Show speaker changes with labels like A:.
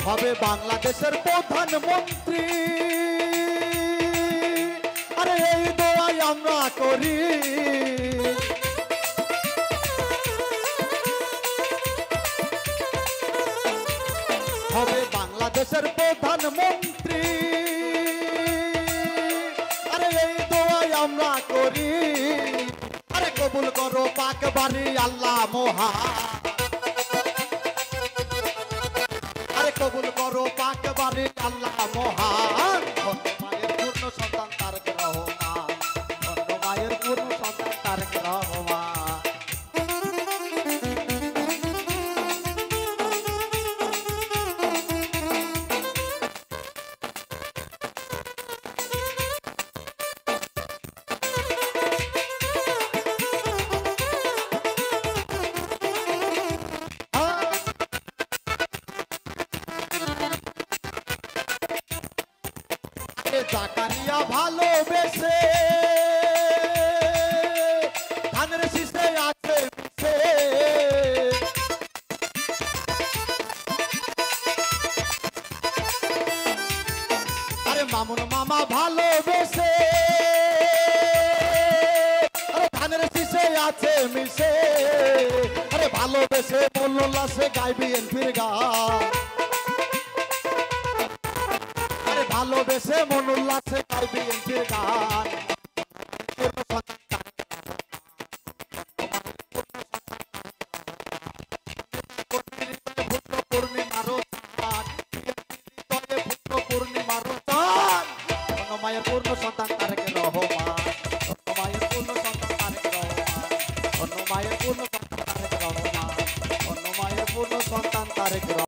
A: হবে বাংলাদেশের প্রধানমন্ত্রী। আরে এই দোয়াই আমরা করি। হবে বাংলাদেশের প্রধানমন্ত্রী। আরে এই দোয়াই আমরা করি। আরে কবুল করো পাক বাড়ি আল্লাহ মহান। আরে কবুল করো পাক বাড়ি আল্লাহ মহান। ধন্য মায়ের পূর্ণ সন্তান তারেক রহমান। ধন্য মায়ের পূর্ণ সন্তান তারেক রহমান। জাকারিয়া ভালোবেসে ধানের শীষে আছে মিশে। আরে মামুন মামা ভালোবেসে আরে ধানের শীষে আছে মিশে। আরে ভালোবেসে মোল্লাসে গাইবি এনপির গান। ভালোবেসে মন উল্লাসে গাইবি এনপির গান।